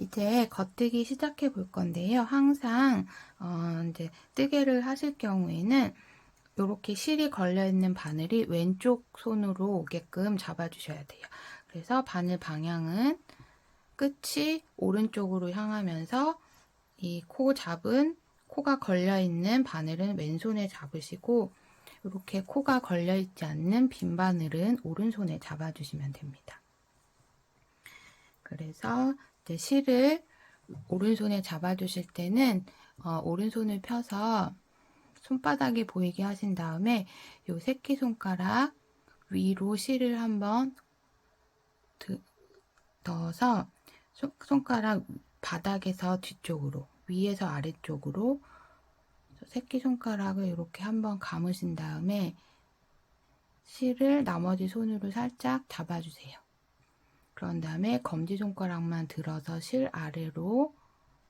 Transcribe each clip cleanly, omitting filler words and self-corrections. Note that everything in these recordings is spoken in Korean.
이제 겉뜨기 시작해 볼 건데요. 항상 이제 뜨개를 하실 경우에는 이렇게 실이 걸려 있는 바늘이 왼쪽 손으로 오게끔 잡아 주셔야 돼요. 그래서 바늘 방향은 끝이 오른쪽으로 향하면서 이 코가 걸려 있는 바늘은 왼손에 잡으시고, 이렇게 코가 걸려 있지 않는 빈 바늘은 오른손에 잡아 주시면 됩니다. 그래서 이제 실을 오른손에 잡아주실 때는 오른손을 펴서 손바닥이 보이게 하신 다음에 요 새끼손가락 위로 실을 한번 넣어서 손가락 바닥에서 뒤쪽으로, 위에서 아래쪽으로 새끼손가락을 이렇게 한번 감으신 다음에 실을 나머지 손으로 살짝 잡아주세요. 그런 다음에 검지손가락만 들어서 실 아래로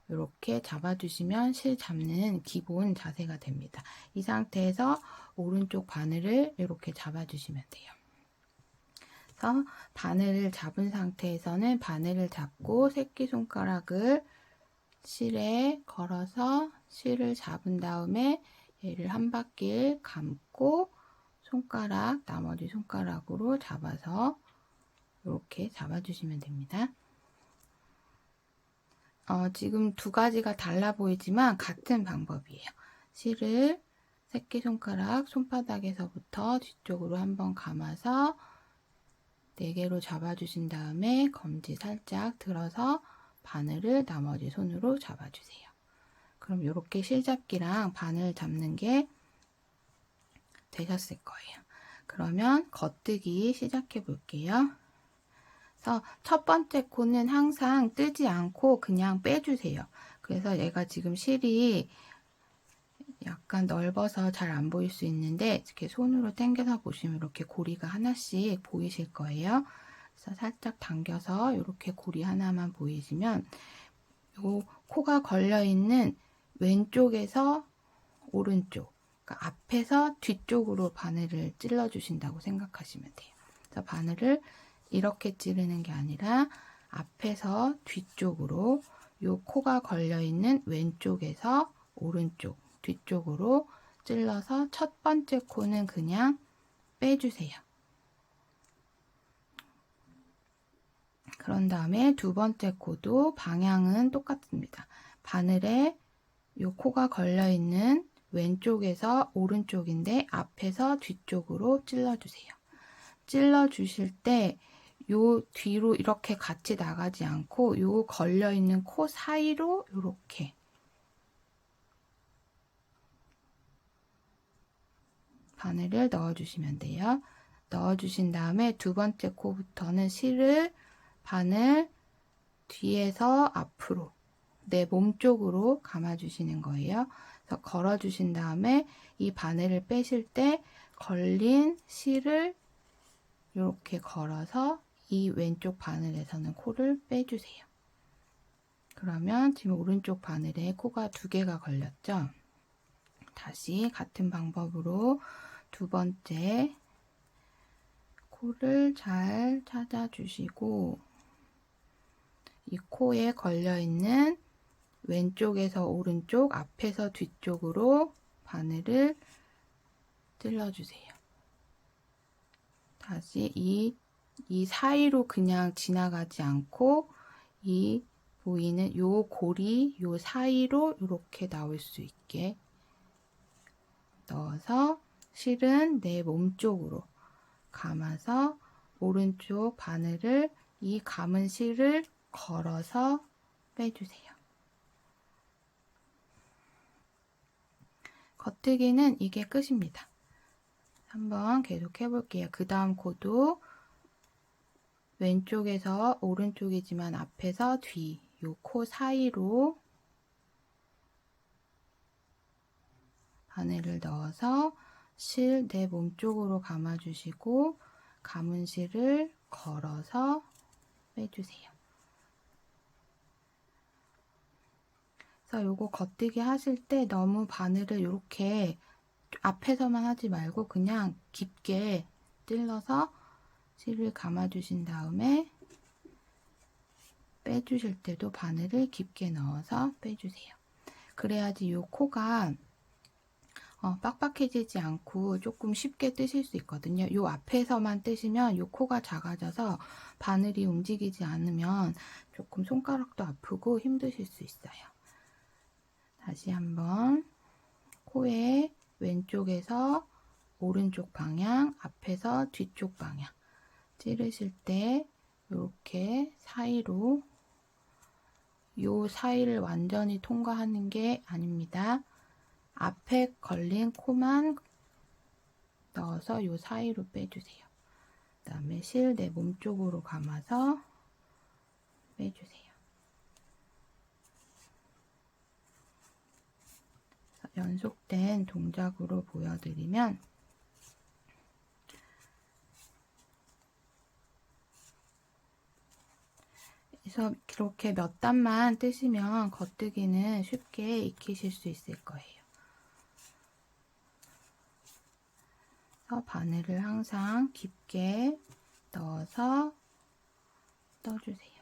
이렇게 잡아주시면 실 잡는 기본 자세가 됩니다. 이 상태에서 오른쪽 바늘을 이렇게 잡아주시면 돼요. 그래서 바늘을 잡은 상태에서는 바늘을 잡고 새끼손가락을 실에 걸어서 실을 잡은 다음에 얘를 한 바퀴 감고 나머지 손가락으로 잡아서 이렇게 잡아주시면 됩니다. 지금 두 가지가 달라 보이지만 같은 방법이에요. 실을 새끼손가락 손바닥에서부터 뒤쪽으로 한번 감아서 4개로 잡아주신 다음에 검지 살짝 들어서 바늘을 나머지 손으로 잡아주세요. 그럼 이렇게 실잡기랑 바늘 잡는 게 되셨을 거예요. 그러면 겉뜨기 시작해 볼게요. 그래서 첫 번째 코는 항상 뜨지 않고 그냥 빼주세요. 그래서 얘가 지금 실이 약간 넓어서 잘 안 보일 수 있는데 이렇게 손으로 당겨서 보시면 이렇게 고리가 하나씩 보이실 거예요. 그래서 살짝 당겨서 이렇게 고리 하나만 보이시면 요 코가 걸려 있는 왼쪽에서 오른쪽, 그러니까 앞에서 뒤쪽으로 바늘을 찔러 주신다고 생각하시면 돼요. 그래서 바늘을 이렇게 찌르는 게 아니라 앞에서 뒤쪽으로, 요 코가 걸려 있는 왼쪽에서 오른쪽, 뒤쪽으로 찔러서 첫 번째 코는 그냥 빼주세요. 그런 다음에 두 번째 코도 방향은 똑같습니다. 바늘에 요 코가 걸려 있는 왼쪽에서 오른쪽인데 앞에서 뒤쪽으로 찔러주세요. 찔러 주실 때 요 뒤로 이렇게 같이 나가지 않고 요 걸려 있는 코 사이로 이렇게 바늘을 넣어 주시면 돼요. 넣어 주신 다음에 두 번째 코부터는 실을 바늘 뒤에서 앞으로 내 몸 쪽으로 감아 주시는 거예요. 그래서 걸어 주신 다음에 이 바늘을 빼실 때 걸린 실을 이렇게 걸어서 이 왼쪽 바늘에서는 코를 빼주세요. 그러면 지금 오른쪽 바늘에 코가 2개가 걸렸죠? 다시 같은 방법으로 두 번째 코를 잘 찾아주시고 이 코에 걸려있는 왼쪽에서 오른쪽, 앞에서 뒤쪽으로 바늘을 찔러주세요. 다시 이 사이로 그냥 지나가지 않고 이 보이는 요 고리 요 사이로 이렇게 나올 수 있게 넣어서 실은 내 몸 쪽으로 감아서 오른쪽 바늘을 이 감은 실을 걸어서 빼주세요. 겉뜨기는 이게 끝입니다. 한번 계속 해볼게요. 그 다음 코도 왼쪽에서 오른쪽이지만 앞에서 뒤, 요 코 사이로 바늘을 넣어서 실 내 몸 쪽으로 감아주시고 감은 실을 걸어서 빼주세요. 그래서 요거 겉뜨기 하실 때 너무 바늘을 이렇게 앞에서만 하지 말고 그냥 깊게 찔러서 실을 감아주신 다음에 빼주실 때도 바늘을 깊게 넣어서 빼주세요. 그래야지 이 코가 빡빡해지지 않고 조금 쉽게 뜨실 수 있거든요. 이 앞에서만 뜨시면 이 코가 작아져서 바늘이 움직이지 않으면 조금 손가락도 아프고 힘드실 수 있어요. 다시 한번 코의 왼쪽에서 오른쪽 방향, 앞에서 뒤쪽 방향 찌르실 때 이렇게 사이로, 요 사이를 완전히 통과하는 게 아닙니다. 앞에 걸린 코만 넣어서 요 사이로 빼주세요. 그 다음에 실 내 몸쪽으로 감아서 빼주세요. 연속된 동작으로 보여드리면, 그래서 이렇게 몇 단만 뜨시면 겉뜨기는 쉽게 익히실 수 있을 거예요. 그래서 바늘을 항상 깊게 넣어서 떠주세요.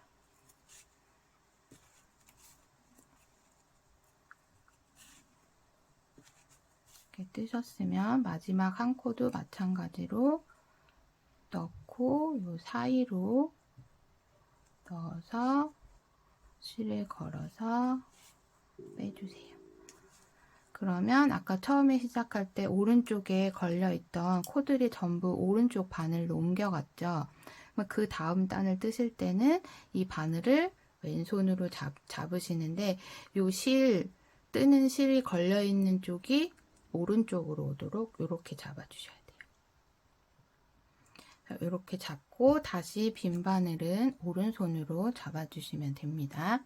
이렇게 뜨셨으면 마지막 한 코도 마찬가지로 넣고 요 사이로 넣어서 실을 걸어서 빼주세요. 그러면 아까 처음에 시작할 때 오른쪽에 걸려있던 코들이 전부 오른쪽 바늘로 옮겨갔죠. 그 다음 단을 뜨실 때는 이 바늘을 왼손으로 잡으시는데 요 뜨는 실이 걸려있는 쪽이 오른쪽으로 오도록 이렇게 잡아주셔야 돼요. 이렇게 잡고 다시 빈 바늘은 오른손으로 잡아주시면 됩니다.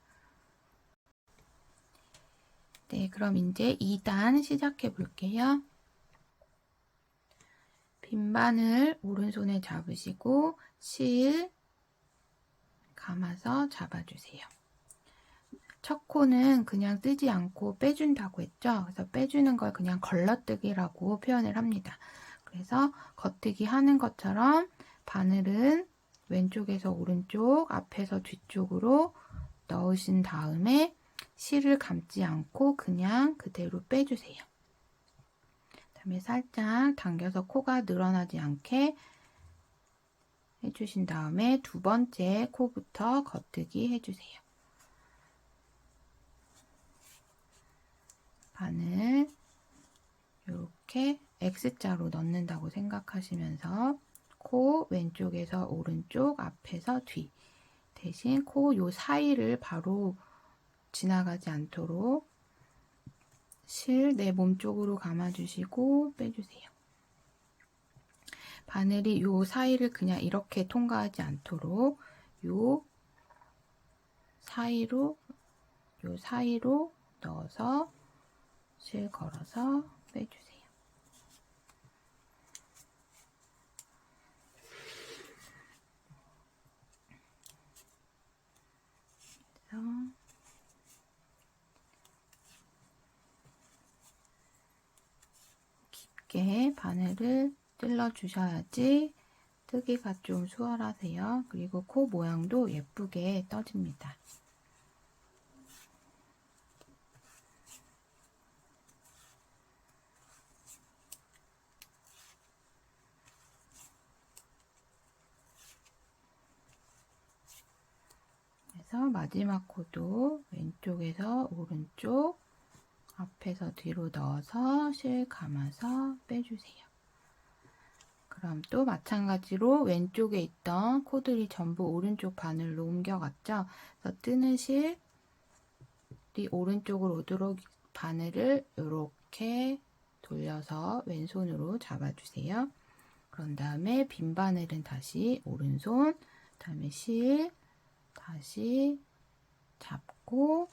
네, 그럼 이제 2단 시작해 볼게요. 빈 바늘 오른손에 잡으시고 실 감아서 잡아주세요. 첫 코는 그냥 뜨지 않고 빼준다고 했죠. 그래서 빼주는 걸 그냥 걸러뜨기라고 표현을 합니다. 그래서 겉뜨기 하는 것처럼 바늘은 왼쪽에서 오른쪽, 앞에서 뒤쪽으로 넣으신 다음에 실을 감지 않고 그냥 그대로 빼주세요. 그다음에 살짝 당겨서 코가 늘어나지 않게 해주신 다음에 두 번째 코부터 겉뜨기 해주세요. 바늘 이렇게 X자로 넣는다고 생각하시면서 코 왼쪽에서 오른쪽, 앞에서 뒤 대신 코 요 사이를 바로 지나가지 않도록 실 내 몸쪽으로 감아주시고 빼주세요. 바늘이 요 사이를 그냥 이렇게 통과하지 않도록 요 사이로 넣어서 실 걸어서 빼주세요. 깊게 바늘을 찔러 주셔야지 뜨기가 좀 수월하세요. 그리고 코 모양도 예쁘게 떠집니다. 그래서 마지막 코도 왼쪽에서 오른쪽, 앞에서 뒤로 넣어서 실 감아서 빼주세요. 그럼 또 마찬가지로 왼쪽에 있던 코들이 전부 오른쪽 바늘로 옮겨갔죠. 그래서 뜨는 실이 오른쪽으로 오도록 바늘을 이렇게 돌려서 왼손으로 잡아주세요. 그런 다음에 빈 바늘은 다시 오른손, 그다음에 실 다시 잡고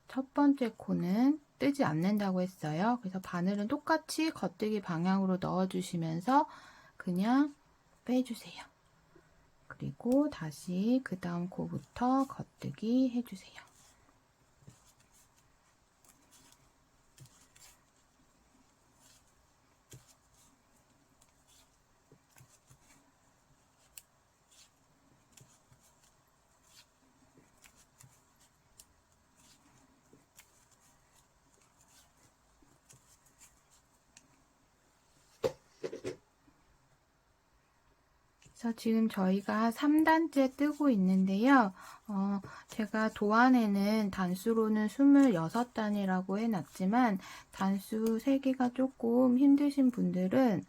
첫 번째 코는 뜨지 않는다고 했어요. 그래서 바늘은 똑같이 겉뜨기 방향으로 넣어주시면서 그냥 빼주세요. 그리고 다시 그 다음 코부터 겉뜨기 해주세요. 그래서 지금 저희가 3단째 뜨고 있는데요. 제가 도안에는 단수로는 26단이라고 해놨지만 단수 세기가 조금 힘드신 분들은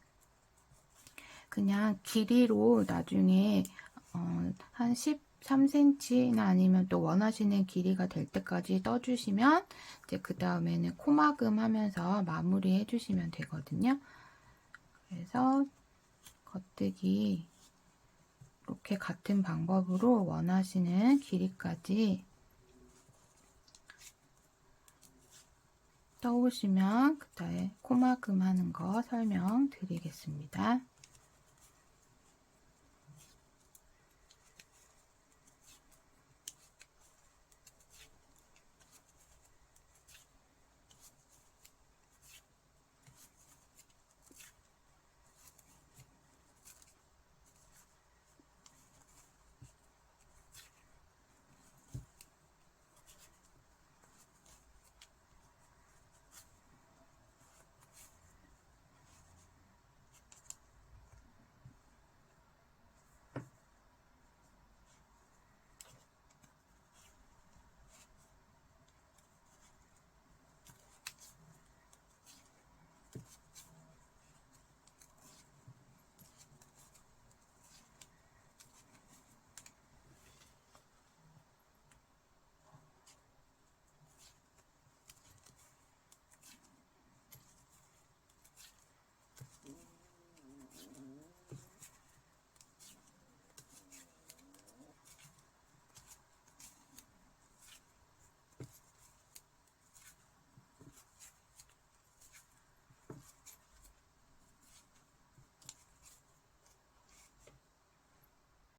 그냥 길이로 나중에 한 13cm나 아니면 또 원하시는 길이가 될 때까지 떠주시면 이제 그 다음에는 코막음 하면서 마무리 해주시면 되거든요. 그래서 겉뜨기 이렇게 같은 방법으로 원하시는 길이까지 떠오시면 그다음에 코막음 하는 거 설명드리겠습니다.